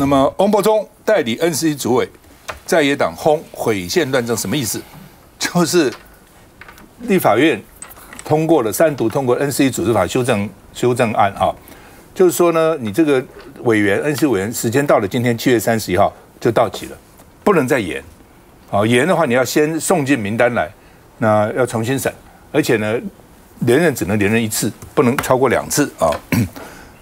那么翁博中代理 NCC 主委，在野党轰毁宪乱政，什么意思？就是立法院通过了3读通过 NCC 组织法修正案哈，就是说呢，你这个NCC 委员时间到了今天7月31号就到期了，不能再延。延的话你要先送进名单来，那要重新审，而且呢，连任只能连任1次，不能超过2次啊。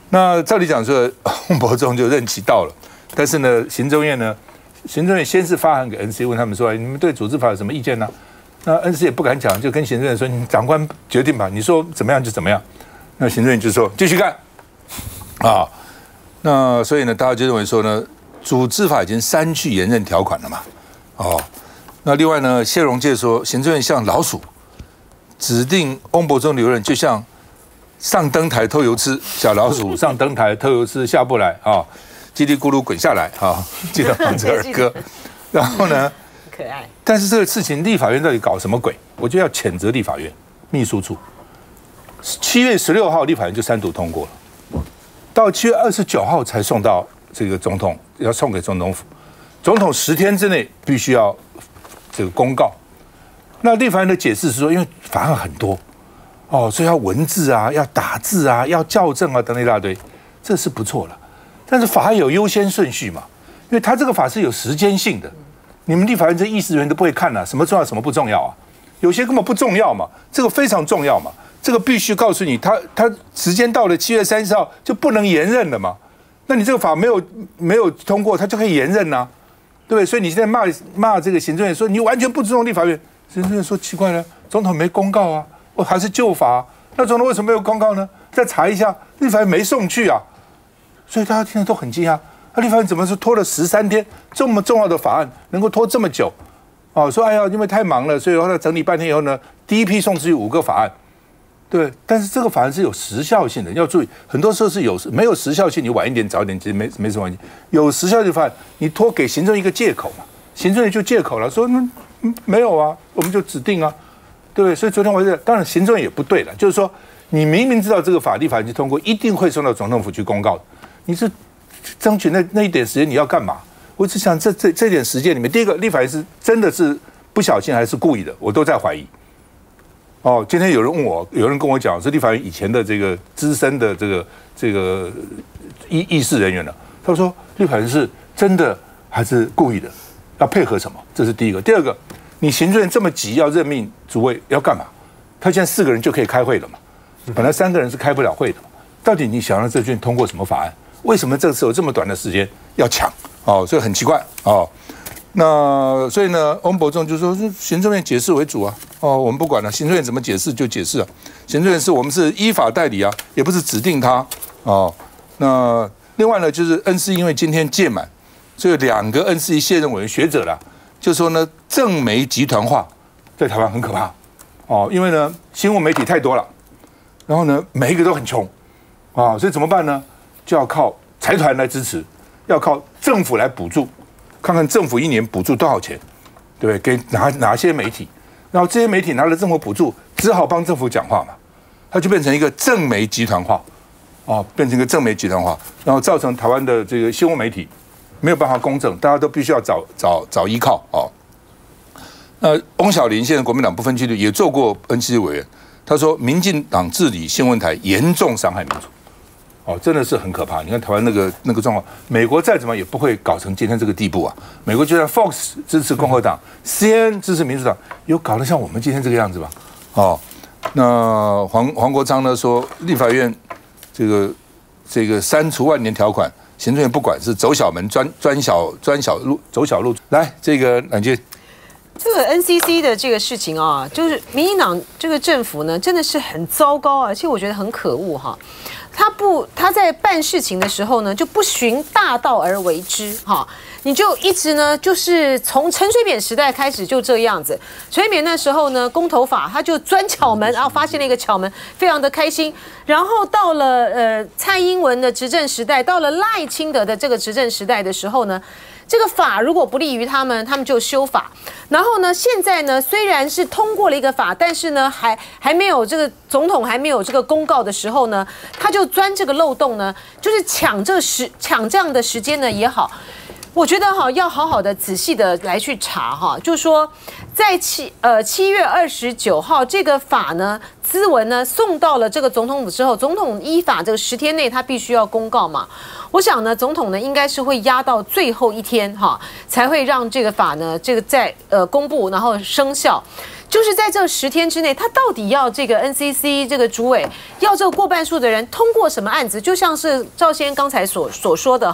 那照理讲说，翁博中就任期到了，但是呢，行政院先是发函给 NCC 问他们说，你们对组织法有什么意见呢？那 NCC 也不敢讲，就跟行政院说，你长官决定吧，你说怎么样就怎么样。那行政院就说继续干啊。那所以呢，大家就认为说呢，组织法已经删去延任条款了嘛。那另外呢，谢荣介说，行政院像老鼠，指定翁博中留任，就像上灯台偷油吃，小老鼠上灯台偷油吃下不来啊，叽里咕噜滚下来啊，记得放这儿歌。然后呢，可爱。但是这个事情，立法院到底搞什么鬼？我就要谴责立法院秘书处。7月16号，立法院就3读通过了，到7月29号才送到这个总统，要送给总统府。总统10天之内必须要这个公告。那立法院的解释是说，因为法案很多所以要文字啊，要打字啊，要校正啊，等一大堆，这是不错了。但是法案有优先顺序嘛，因为它这个法是有时间性的，你们立法院这议事人员都不会看什么重要，什么不重要啊？有些根本不重要嘛，这个非常重要嘛，这个必须告诉你，他时间到了7月30号就不能延任了嘛。那你这个法没有通过，他就可以延任啊。对不对？所以你现在骂这个行政院说你完全不尊重立法院，行政院说奇怪了，总统没公告啊，我还是旧法那总统为什么没有公告呢？再查一下，立法院没送去啊，所以大家听得都很惊讶，立法院怎么是拖了13天，这么重要的法案能够拖这么久？说哎呀，因为太忙了，所以后来整理半天以后呢，第一批送出去5个法案。对，但是这个法案是有时效性的，要注意，很多时候是没有时效性，你晚一点早一点其实没什么关系。有时效性的法案，你拖给行政一个借口嘛，行政就借口了，说没有啊，我们就指定啊，对不对？所以昨天当然行政也不对了，就是说你明明知道这个立法已经通过，一定会送到总统府去公告的，你是争取那一点时间你要干嘛？我只想这点时间里面，第一个立法院是真的是不小心还是故意的，我都在怀疑。今天有人问我，有人跟我讲，是立法院以前的这个资深的这个议事人员了。他说，立法院是真的还是故意的？要配合什么？这是第一个。第二个，你行政院这么急要任命主委要干嘛？他现在4个人就可以开会了嘛？本来3个人是开不了会的嘛？到底你想让这卷通过什么法案？为什么这次有这么短的时间要抢？所以很奇怪那所以呢，翁博中就说行政院解释为主啊，我们不管了，行政院怎么解释就解释啊，行政院我们是依法代理啊，也不是指定他那另外呢，就是 NCC 因为今天届满，所以2个 NCC 卸任委员学者啦，就说呢，政媒集团化在台湾很可怕因为呢，新闻媒体太多了，然后呢，每一个都很穷所以怎么办呢？就要靠财团来支持，要靠政府来补助。看看政府1年补助多少钱，对不对？给哪些媒体，然后这些媒体拿了政府补助，只好帮政府讲话嘛，它就变成一个政媒集团化，变成一个政媒集团化，然后造成台湾的这个新闻媒体没有办法公正，大家都必须要找依靠翁小林现在国民党不分区的也做过 NCC 委员，他说民进党治理新闻台严重伤害民主。真的是很可怕！你看台湾那个状况，美国再怎么也不会搞成今天这个地步啊！美国就算 Fox 支持共和党，CNN 支持民主党，有搞得像我们今天这个样子吧？那黄国昌呢说，立法院这个删除万年条款，行政院不管，是走小门钻小路走小路。来，这个揽杰。这个 NCC 的这个事情就是民进党这个政府呢，真的是很糟糕而且我觉得很可恶他在办事情的时候呢，就不循大道而为之你就一直呢，就是从陈水扁时代开始就这样子。陈水扁那时候呢，公投法他就钻巧门，然后发现了一个巧门，非常的开心。然后到了蔡英文的执政时代，到了赖清德的这个执政时代的时候呢，这个法如果不利于他们，他们就修法。然后呢，现在呢，虽然是通过了一个法，但是呢，还没有这个总统还没有这个公告的时候呢，他就钻这个漏洞呢，就是抢这样的时间呢也好。我觉得要好好的仔细的来去查就是说，在7月29号这个法呢，咨文呢送到了这个总统府之后，总统依法这个10天内他必须要公告嘛。我想呢，总统呢应该是会压到最后一天才会让这个法呢在公布，然后生效。就是在这10天之内，他到底要这个 NCC 这个主委要这个过半数的人通过什么案子？就像是赵先生刚才所说的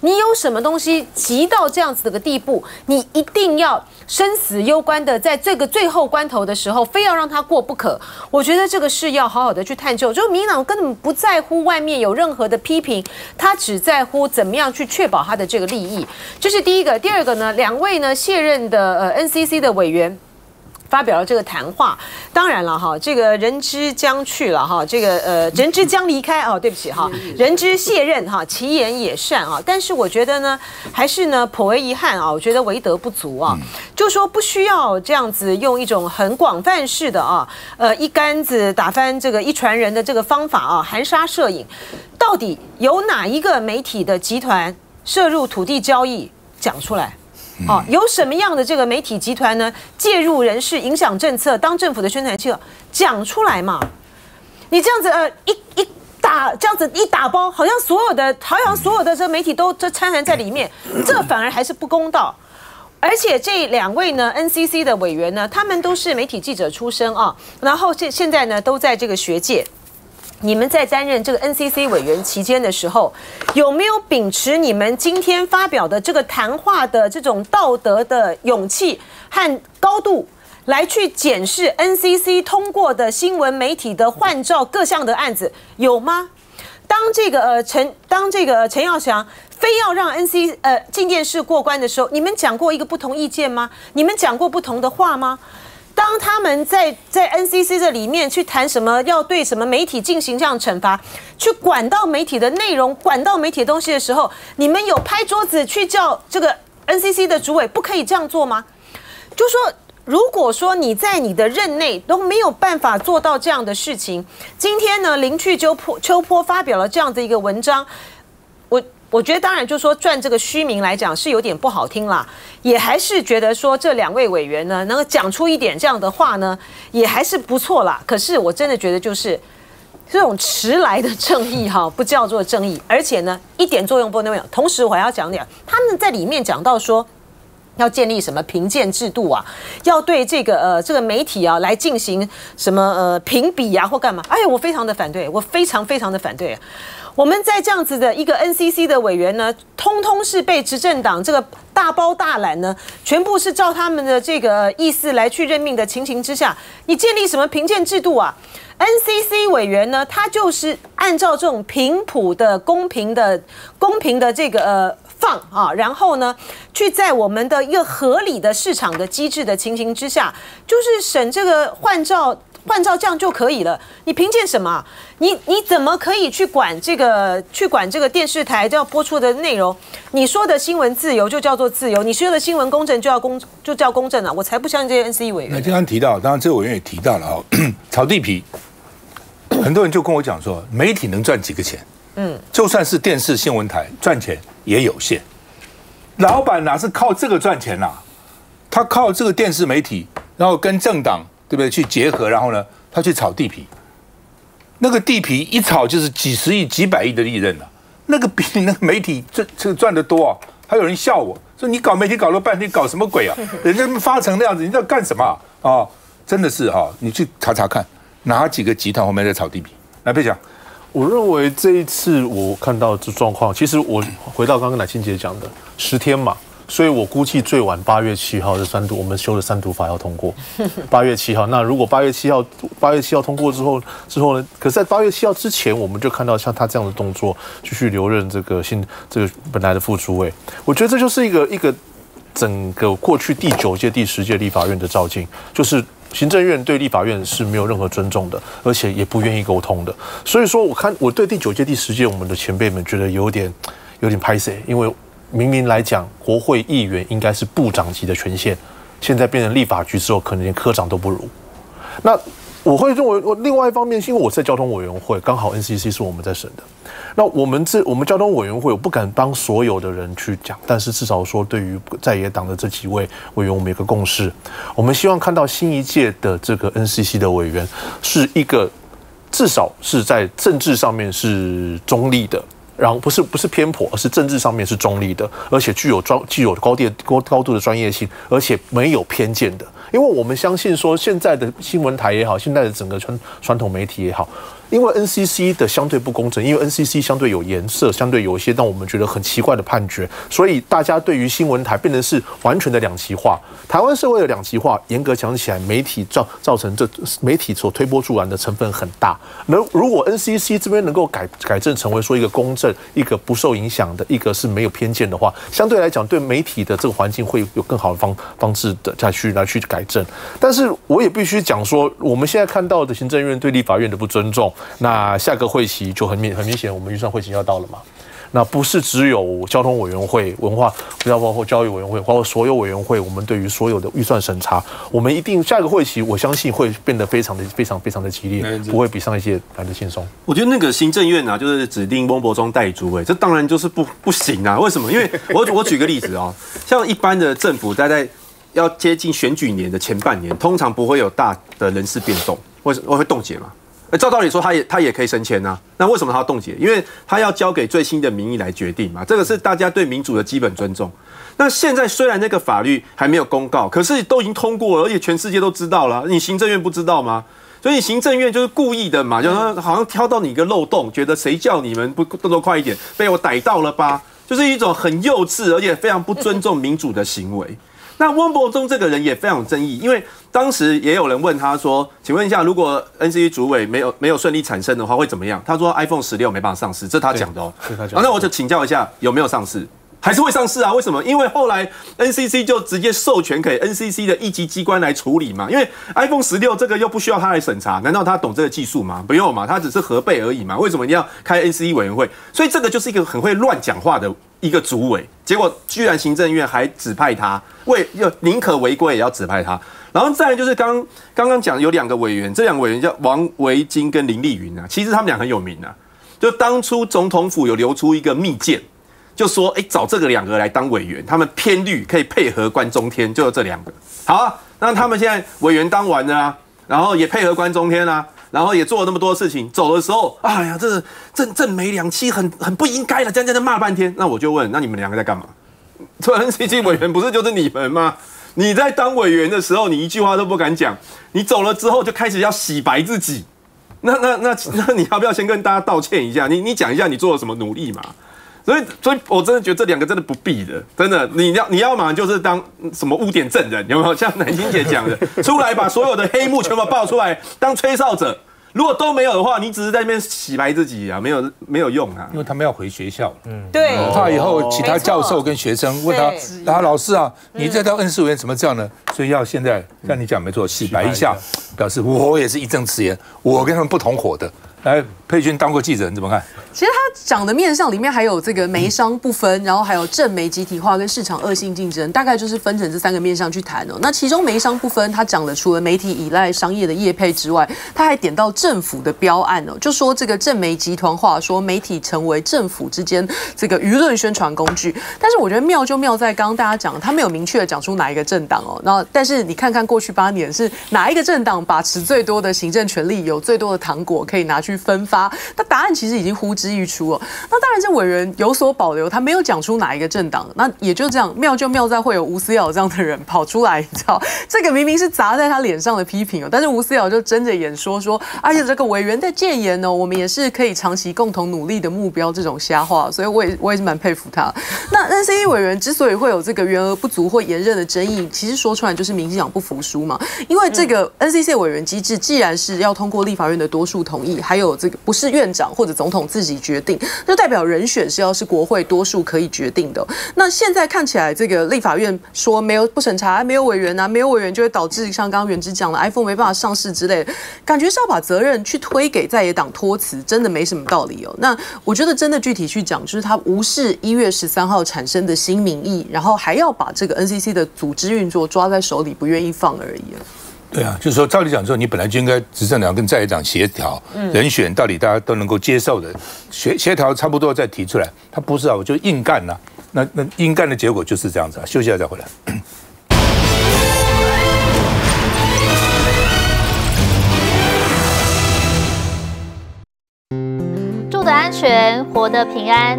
你有什么东西急到这样子的个地步，你一定要生死攸关的，在这个最后关头的时候，非要让他过不可。我觉得这个是要好好的去探究。就民进党根本不在乎外面有任何的批评，他只在乎怎么样去确保他的这个利益。这是第一个。第二个呢，2位呢卸任的NCC 的委员发表了这个谈话，当然了这个人之将去了这个人之将离开对不起人之卸任其言也善但是我觉得呢，还是呢颇为遗憾我觉得为德不足就说不需要这样子用一种很广泛式的一竿子打翻这个一船人的这个方法含沙射影。到底有哪一个媒体的集团涉入土地交易讲出来？有什么样的这个媒体集团呢？介入人事、影响政策，当政府的宣传器讲出来嘛？你这样子这样子一打包，好像所有的这媒体都掺含在里面，这反而还是不公道。而且这2位呢 ，NCC 的委员呢，他们都是媒体记者出身然后现在呢都在这个学界。你们在担任这个 NCC 委员期间的时候，有没有秉持你们今天发表的这个谈话的这种道德的勇气和高度，来去检视 NCC 通过的新闻媒体的换照各项的案子，有吗？当这个陈耀祥非要让进电视过关的时候，你们讲过一个不同意见吗？你们讲过不同的话吗？当他们在 NCC 这里面去谈什么要对什么媒体进行这样惩罚，去管到媒体的内容，管到媒体的东西的时候，你们有拍桌子去叫这个 NCC 的主委不可以这样做吗？就说如果说你在你的任内都没有办法做到这样的事情，今天呢林去秋波发表了这样的一个文章，我觉得当然就是说赚这个虚名来讲是有点不好听啦，也还是觉得说这2位委员呢能够讲出一点这样的话呢，也还是不错啦。可是我真的觉得就是这种迟来的正义不叫做正义，而且呢一点作用不能有。同时我还要讲点，他们在里面讲到说要建立什么评鉴制度要对这个媒体来进行什么评比或干嘛？哎呀，我非常的反对，我非常非常的反对。我们在这样子的一个 NCC 的委员呢，通通是被执政党这个大包大揽呢，全部是照他们的这个意思来去任命的情形之下，你建立什么评鉴制度？NCC 委员呢，他就是按照这种平谱的、公平的这个放然后呢，去在我们的一个合理的市场的机制的情形之下，就是审这个换照这样就可以了。你凭借什么？你怎么可以去管这个电视台要播出的内容？你说的新闻自由就叫做自由，你说的新闻公正就叫公正我才不相信这些 NCC 委员。那刚刚提到，当然这个委员也提到了炒地皮，很多人就跟我讲说，媒体能赚几个钱？就算是电视新闻台赚钱也有限。老板哪是靠这个赚钱他靠这个电视媒体，然后跟政党对不对去结合，然后呢，他去炒地皮。那个地皮一炒就是几十亿、几百亿的利润那个比那个媒体这赚得多还有人笑我说你搞媒体搞了半天搞什么鬼人家发成那样子，你在干什么真的是你去查查看哪几个集团后面在炒地皮。来，佩讲。我认为这一次我看到这状况，其实我回到刚刚乃清姐讲的10天嘛，所以我估计最晚8月7号的我们修的3读法要通过。8月7号，那如果8月7号通过之后呢？可是在8月7号之前，我们就看到像他这样的动作，继续留任这个本来的副主委。我觉得这就是一个整个过去第9届、第10届立法院的照镜，就是行政院对立法院是没有任何尊重的，而且也不愿意沟通的。所以说，我对第9届、第10届我们的前辈们觉得有点拍谁，因为明明来讲，国会议员应该是部长级的权限，现在变成立法局之后，可能连科长都不如。那我会认为，另外一方面是因为我在交通委员会，刚好 NCC 是我们在审的。那我们交通委员会，我不敢帮所有的人去讲，但是至少说，对于在野党的这几位委员，我们有个共识，我们希望看到新一届的这个 NCC 的委员是一个至少是在政治上面是中立的。然后不是偏颇，而是政治上面是中立的，而且具有高度的专业性，而且没有偏见的。因为我们相信说，现在的新闻台也好，现在的整个传统媒体也好，因为 NCC 的相对不公正，因为 NCC 相对有颜色，相对有一些让我们觉得很奇怪的判决，所以大家对于新闻台变成是完全的两极化。台湾社会的两极化，严格讲起来，媒体造成这媒体所推波助澜的成分很大。如果 NCC 这边能够改正成为说一个公正、一个不受影响的、一个是没有偏见的话，相对来讲，对媒体的这个环境会有更好的方式的来去改正。但是我也必须讲说，我们现在看到的行政院对立法院的不尊重，那下个会期就很明显，我们预算会期要到了嘛。那不是只有交通委员会、文化，包括教育委员会，包括所有委员会，我们对于所有的预算审查，我们一定下个会期，我相信会变得非常的激烈，不会比上一届来的轻松。我觉得那个行政院啊，就是指定翁博中代主委，这当然就是不行啊。为什么？因为我举个例子哦，像一般的政府，大概要接近选举年的前半年，通常不会有大的人事变动，为什么会冻结嘛？照道理说，他也可以升迁啊。那为什么他要冻结？因为他要交给最新的民意来决定嘛。这个是大家对民主的基本尊重。那现在虽然那个法律还没有公告，可是都已经通过了，而且全世界都知道了。你行政院不知道吗？所以行政院就是故意的嘛，就是好像挑到你一个漏洞，觉得谁叫你们不动作快一点，被我逮到了吧？就是一种很幼稚而且非常不尊重民主的行为。那翁博中这个人也非常有争议，因为当时也有人问他说：“请问一下，如果 NCC 主委没有顺利产生的话，会怎么样？”他说 ：“iPhone 16没办法上市，这是他讲的哦。”那我就请教一下，有没有上市？还是会上市啊？为什么？因为后来 NCC 就直接授权给 NCC 的一级机关来处理嘛。因为 iPhone 16这个又不需要他来审查，难道他懂这个技术吗？不用嘛，他只是核备而已嘛。为什么一定要开 NCC 委员会？所以这个就是一个很会乱讲话的一个主委，结果居然行政院还指派他，宁可违规也要指派他。然后再来就是刚刚讲有两个委员，这两个委员叫王维金跟林丽云啊，其实他们俩很有名啊。就当初总统府有流出一个密件。就说找这个两个来当委员，他们偏绿，可以配合关中天，就这两个。好啊，那他们现在委员当完了啊，然后也配合关中天啊，然后也做了那么多事情，走的时候，哎呀，这正美两期很不应该的，这样骂半天。那我就问，那你们两个在干嘛？NCC 委员不是就是你们吗？你在当委员的时候，你一句话都不敢讲，你走了之后就开始要洗白自己。那你要不要先跟大家道歉一下？你讲一下你做了什么努力嘛？所以我真的觉得这两个真的不必的，真的，你要嘛就是当什么污点证人，有没有？像乃金姐讲的，出来把所有的黑幕全部爆出来，当吹哨者。如果都没有的话，你只是在那边洗白自己啊，没有用啊。因为他们要回学校了，对，怕以后其他教授跟学生问他，老师啊，你这当恩师委员怎么这样呢？所以要现在像你讲没错，洗白一下，表示我也是义正辞严，我跟他们不同伙的。来，佩君当过记者，你怎么看？其实他讲的面向里面还有这个媒商不分，然后还有正媒集体化跟市场恶性竞争，大概就是分成这三个面向去谈哦。那其中媒商不分，他讲的除了媒体依赖商业的业配之外，他还点到政府的标案哦，就说这个正媒集团化，说媒体成为政府之间这个舆论宣传工具。但是我觉得妙就妙在刚刚大家讲，他没有明确的讲出哪一个政党哦。然后，但是你看看过去8年是哪一个政党把持最多的行政权力，有最多的糖果可以拿去分发？那答案其实已经呼之欲出哦。那当然，这委员有所保留，他没有讲出哪一个政党。那也就这样，妙就妙在会有吴思瑶这样的人跑出来，你知道，这个明明是砸在他脸上的批评哦，但是吴思瑶就睁着眼说，而且这个委员的谏言呢，我们也是可以长期共同努力的目标，这种瞎话，所以我也是蛮佩服他。那 NCC 委员之所以会有这个员额不足或延任的争议，其实说出来就是民进党不服输嘛，因为这个 NCC 委员机制既然是要通过立法院的多数同意，还有有这个不是院长或者总统自己决定，就代表人选是要是国会多数可以决定的。那现在看起来，这个立法院说没有不审查，没有委员啊，没有委员就会导致像刚刚元之讲的 iPhone 没办法上市之类的，感觉是要把责任去推给在野党托辞，真的没什么道理哦。那我觉得真的具体去讲，就是他无视1月13号产生的新民意，然后还要把这个 NCC 的组织运作抓在手里，不愿意放而已。对啊，就是说，照理讲说，你本来就应该执政党跟在野党协调人选，到底大家都能够接受的，协调差不多再提出来。他不是啊，我就硬干呐。那硬干的结果就是这样子啊。休息一下再回来。住得安全，活得平安。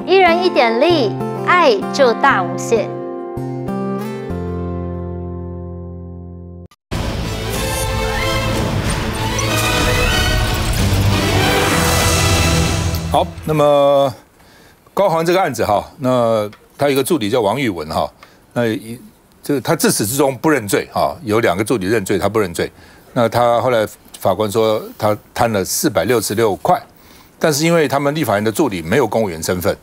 一人一点力，爱就大无限。好，那么高虹安这个案子哈，那他有一个助理叫王玉文哈，那这他自始至终不认罪哈，有2个助理认罪，他不认罪。那他后来法官说他贪了466块，但是因为他们立法院的助理没有公务员身份，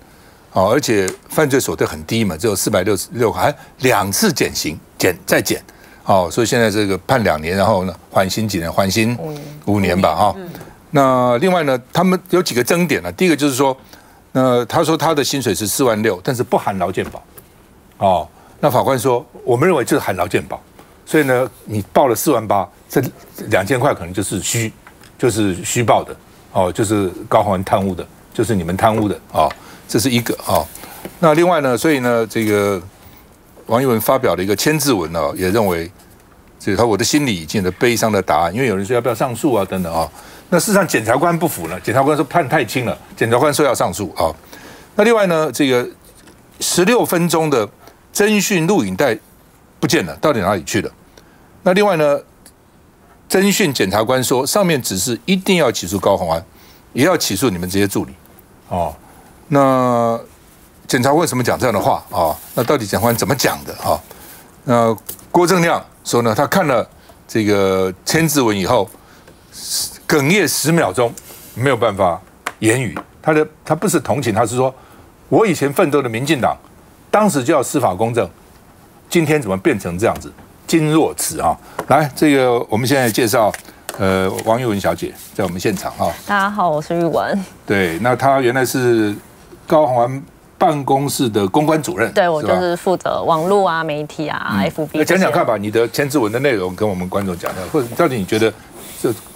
而且犯罪所得很低嘛，只有466块，还2次减刑，再减，所以现在这个判2年，然后呢缓刑几年？缓刑5年吧哈。那另外呢，他们有几个争点呢？第一个就是说，他说他的薪水是4万6，但是不含劳健保，那法官说，我们认为就是含劳健保，所以呢，你报了4万8，这2000块可能就是虚报的，就是高虹安贪污的，就是你们贪污的这是一个那另外呢，所以呢，这个王玉文发表了一个签字文也认为，这我的心里已经有了悲伤的答案，因为有人说要不要上诉啊等等那事实上检察官不服了，检察官说判太轻了，检察官说要上诉那另外呢，这个16分钟的侦讯录影带不见了，到底哪里去了？那另外呢，侦讯检察官说上面指示一定要起诉高虹安，也要起诉你们这些助理那检察官为什么讲这样的话那到底检察官怎么讲的那郭正亮说呢，他看了这个签字文以后，哽咽10秒钟，没有办法言语。他不是同情，他是说，我以前奋斗的民进党，当时就要司法公正，今天怎么变成这样子？今若此来，这个我们现在介绍王玉文小姐在我们现场大家好，我是玉文。对，那她原来是高虹安办公室的公关主任，对，我就是负责网络啊、媒体啊、FB。讲讲看吧，你的签字文的内容跟我们观众讲的，或者到底你觉得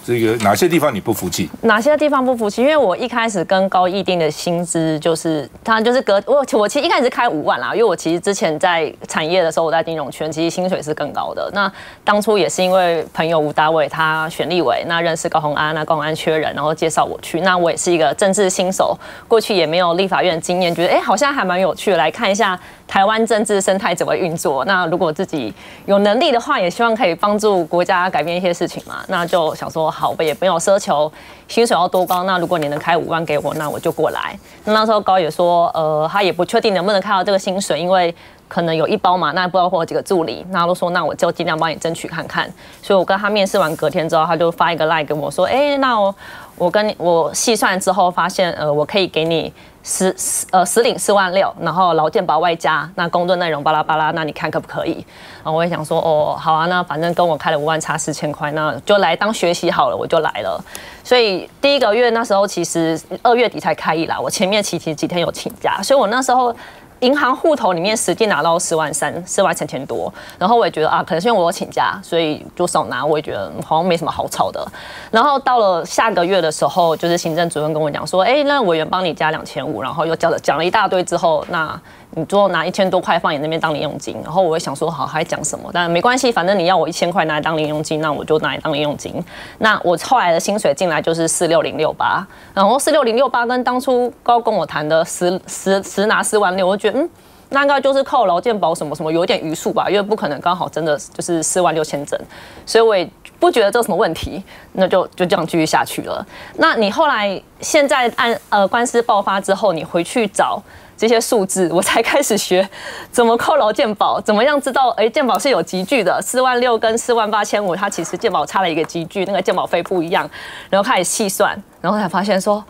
这个哪些地方你不服气？哪些地方不服气？因为我一开始跟高议定的薪资就是他就是我其实一开始开5万啦，因为我其实之前在产业的时候，我在金融圈其实薪水是更高的。那当初也是因为朋友吴达伟他选立委，那认识高虹安，那高虹安缺人，然后介绍我去。那我也是一个政治新手，过去也没有立法院经验，觉得好像还蛮有趣的，来看一下台湾政治生态怎么运作。那如果自己有能力的话，也希望可以帮助国家改变一些事情嘛。那就想说好，我也没有奢求薪水要多高。那如果你能开5万给我，那我就过来。那时候高也说，他也不确定能不能开到这个薪水，因为可能有1包嘛，那不知道会有几个助理。那他都说，那我就尽量帮你争取看看。所以我跟他面试完隔天之后，他就发一个 LINE 跟我说，那我细算之后发现，我可以给你实领4万6，然后劳健保外加，那工作内容巴拉巴拉，那你看可不可以？然后我也想说，好啊，那反正跟我开了5万差4000块，那就来当学习好了，我就来了。所以第1个月那时候其实2月底才开议啦，我前面其实几天有请假，所以我那时候银行户头里面实际拿到4万3千多，然后我也觉得可能是因为我有请假，所以就少拿，我也觉得好像没什么好吵的。然后到了下个月的时候，就是行政主任跟我讲说，那委员帮你加2500，然后又讲了一大堆之后，那你就拿1000多块放你那边当零用金。然后我也想说，好，还讲什么？但没关系，反正你要我1000块拿来当零用金，那我就拿来当零用金。那我后来的薪水进来就是46068，然后46068跟当初高跟我谈的实拿4万6，我就觉得那应该就是靠劳健保什么什么有一点余数吧，因为不可能刚好真的就是4万6千整，所以我也不觉得这有什么问题，那就这样继续下去了。那你后来现在官司爆发之后，你回去找这些数字，我才开始学怎么扣劳健保，怎么样知道健保是有集聚的，46000跟48500，它其实健保差了一个集聚，那个健保费不一样，然后开始细算，然后才发现说，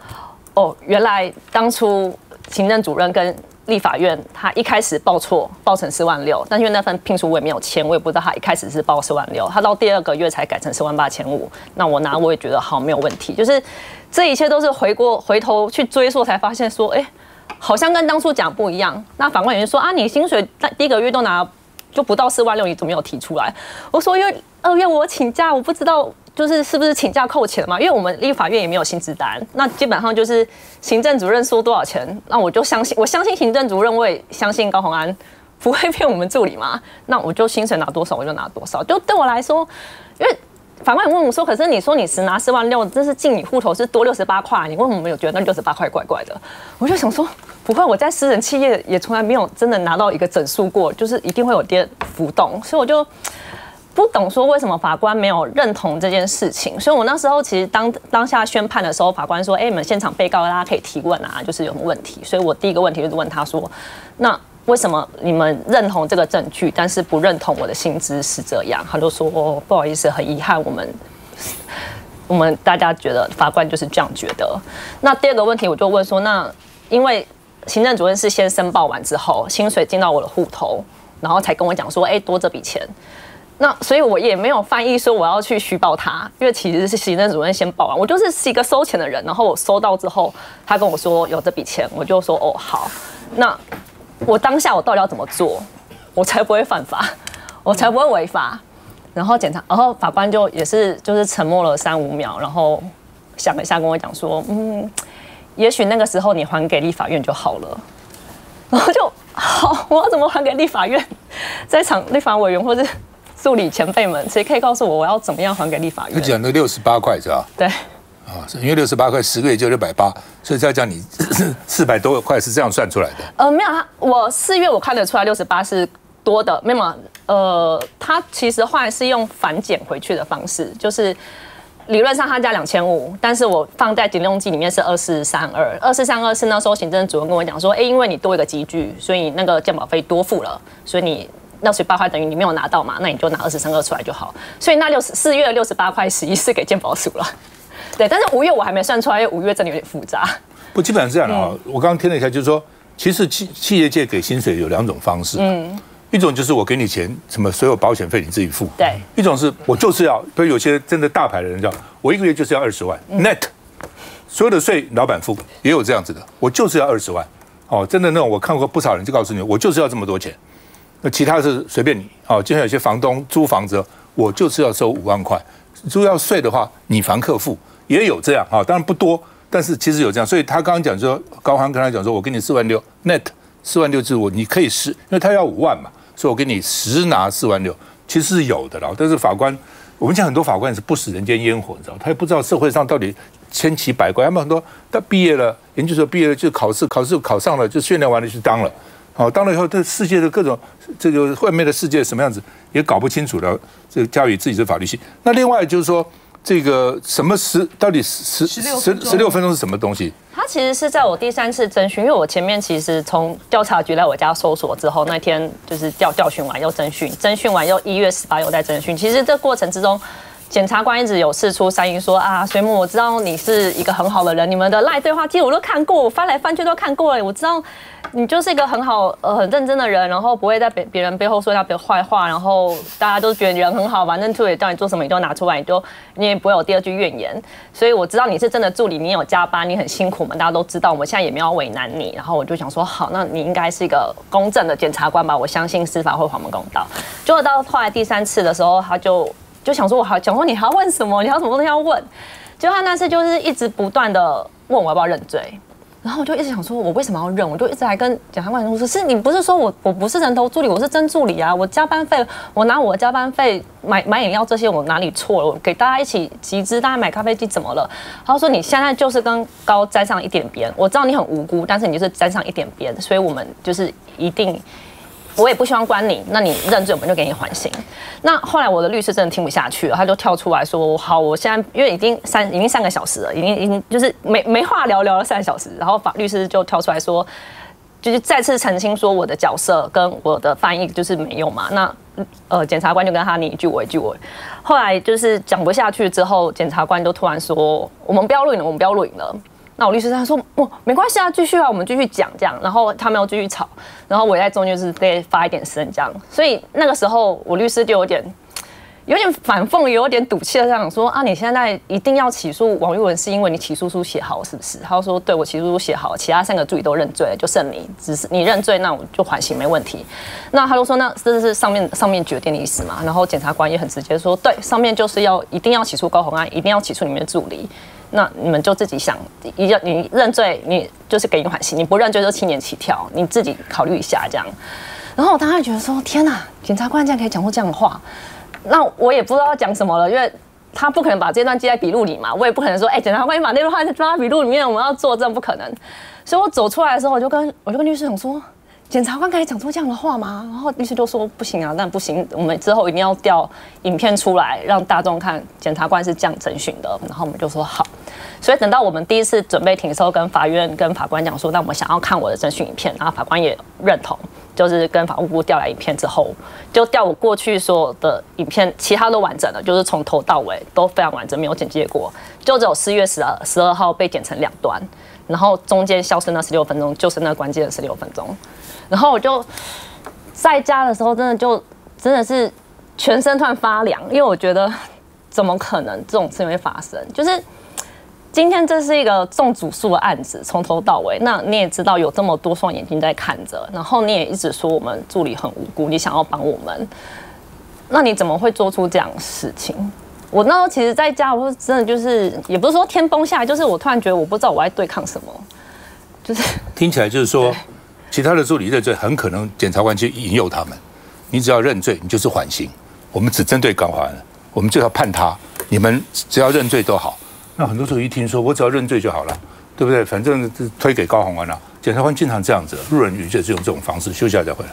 哦，原来当初行政主任跟立法院他一开始报错，报成46000，但因为那份聘书我也没有签，我也不知道他一开始是报46000，他到第2个月才改成48500，那我拿我也觉得好没有问题，就是这一切都是回头去追溯才发现说，好像跟当初讲不一样。那法官也说啊，你薪水第1个月都拿就不到46000，你怎么没有提出来？我说因为2月我请假，我不知道。就是是不是请假扣钱嘛？因为我们立法院也没有薪资单，那基本上就是行政主任说多少钱，那我就相信，我相信行政主任，我也相信高虹安不会骗我们助理嘛。那我就薪水拿多少我就拿多少。就对我来说，因为法官也问我说，可是你说你实拿46000，这是进你户头是多68块，你为什么没有觉得那68块怪怪的？我就想说，不会，我在私人企业也从来没有真的拿到一个整数过，就是一定会有点浮动，所以我就。不懂说为什么法官没有认同这件事情，所以我那时候其实当下宣判的时候，法官说：“你们现场被告大家可以提问啊，就是有什么问题。”所以我第一个问题就是问他说：“那为什么你们认同这个证据，但是不认同我的薪资是这样？”他就说：“哦，不好意思，很遗憾，我们大家觉得法官就是这样觉得。”那第2个问题我就问说：“那因为行政主任是先申报完之后，薪水进到我的户头，然后才跟我讲说：多这笔钱。”那所以，我也没有翻译说我要去虚报他，因为其实是行政主任先报完，我就是一个收钱的人。然后我收到之后，他跟我说有这笔钱，我就说哦好。那我当下我到底要怎么做，我才不会犯法，我才不会违法。然后法官就是沉默了3-5秒，然后想了一下跟我讲说，也许那个时候你还给立法院就好了。然后就好，我要怎么还给立法院？在场立法委员或是助理前辈们，谁可以告诉我要怎么样还给立法院？你讲的68块是吧？对。因为68块10个月就680，所以再讲你400多块是这样算出来的。没有，我4月我看得出来68是多的，没有，他其实后来是用反减回去的方式，就是理论上他加2500，但是我放在警用记里面是2432，2432是那时候行政主任跟我讲说，因为你多一个集聚，所以那个健保费多付了，所以你68块等于你没有拿到嘛，那你就拿2432出来就好。所以那4月的68块11是给健保署了，对。但是5月我还没算出来，因为5月真的有点复杂。不，基本上是这样的啊。我刚刚听了一下，就是说，其实企业界给薪水有2种方式，一种就是我给你钱，什么所有保险费你自己付，对。一种是我就是要，比如有些真的大牌的人叫我1个月就是要20万net，所有的税老板付，也有这样子的，我就是要20万。哦，真的那种我看过不少人就告诉你，我就是要这么多钱。那其他是随便你，就像有些房东租房子，我就是要收5万块，租要税的话，你房客付，也有这样啊，当然不多，但是其实有这样，所以他刚刚讲说，高航跟他讲说，我给你46000 net 46000就是你可以因为他要5万嘛，所以我给你实拿46000，其实是有的啦，但是法官，我们讲很多法官是不食人间烟火，你知道，他也不知道社会上到底千奇百怪，他们很多他毕业了，研究所毕业了就考试考上了，就训练完了就当了。好，当了以后，这世界的各种这个外面的世界什么样子也搞不清楚了。这个教育自己的法律系。那另外就是说，这个什么到底16分钟是什么东西？它其实是在我第3次侦讯，因为我前面其实从调查局来我家搜索之后，那天就是调讯完又侦讯，侦讯完又1月18又在侦讯。其实这过程之中，检察官一直有释出善意说啊，水母，我知道你是一个很好的人，你们的赖对话记录我都看过，我翻来翻去都看过了，我知道你就是一个很好很认真的人，然后不会在别人背后说他别坏话，然后大家都觉得你人很好，反正助理叫你做什么你都拿出来，你也不会有第2句怨言，所以我知道你是真的助理，你有加班，你很辛苦，我们大家都知道，我们现在也没有为难你，然后我就想说好，那你应该是一个公正的检察官吧，我相信司法会还我们公道。结果到后来第3次的时候，他就想说，讲说你还要问什么？你还有什么东西要问？结果他那次就是一直不断的问我要不要认罪，然后我就一直想说，我为什么要认？我就一直还跟检察官说，是你不是说我不是人头助理，我是真助理啊！我加班费，我拿我的加班费买饮料这些，我哪里错了？我给大家一起集资，大家买咖啡机怎么了？他说你现在就是跟高沾上一点边，我知道你很无辜，但是你就是沾上一点边，所以我们就是一定。我也不希望关你，那你认罪我们就给你缓刑。那后来我的律师真的听不下去了，他就跳出来说：“好，我现在因为已经3个小时了，已经就是没话聊了3个小时。”然后律师就跳出来说：“就是再次澄清说我的角色跟我的翻译就是没用嘛。那检察官就跟他你一句我一句我，后来就是讲不下去之后，检察官就突然说我们不要录影了，我们不要录影了。那我律师他说哦没关系啊，继续啊，我们继续讲这样。然后他们要继续吵，然后我在中间就是被发一点声这样。所以那个时候我律师就有点反讽，有点赌气的这样说啊，你现在一定要起诉王玉文是因为你起诉书写好是不是？他说对，我起诉书写好，其他3个助理都认罪了，就剩你，只是你认罪，那我就缓刑没问题。那他就说那这是上面决定的意思嘛？然后检察官也很直接说，对，上面就是一定要起诉高虹安，一定要起诉你们的助理。那你们就自己想，你认罪，你就是给你缓刑；你不认罪就7年起跳，你自己考虑一下这样。然后我当时觉得说，天哪，检察官竟然可以讲出这样的话。那我也不知道要讲什么了，因为他不可能把这段记在笔录里嘛，我也不可能说，检察官你把那段话抓在笔录里面，我们要作证，不可能。所以我走出来的时候，我就跟律师讲说，检察官可以讲出这样的话吗？然后律师就说不行啊，但不行，我们之后一定要调影片出来，让大众看检察官是这样侦讯的。然后我们就说好。所以等到我们第一次准备庭的时候，跟法院跟法官讲说，那我们想要看我的侦讯影片，然后法官也认同。就是跟法务部调来影片之后，就调我过去所有的影片，其他都完整了，就是从头到尾都非常完整，没有剪接过，就只有4月12号被剪成2段，然后中间消失那16分钟，就是那关键的16分钟。然后我就在家的时候，真的是全身突然发凉，因为我觉得怎么可能这种事情会发生？就是今天这是一个重组数的案子，从头到尾。那你也知道有这么多双眼睛在看着，然后你也一直说我们助理很无辜，你想要帮我们，那你怎么会做出这样的事情？我那时候其实在家，我真的就是也不是说天崩下来，就是我突然觉得我不知道我在对抗什么，就是听起来就是说，其他的助理认罪，很可能检察官去引诱他们，你只要认罪，你就是缓刑，我们只针对高虹安，我们就要判他，你们只要认罪都好。那很多时候一听说，我只要认罪就好了，对不对？反正推给高虹安了。检察官经常这样子，路人鱼就是用这种方式。休息一下再回来。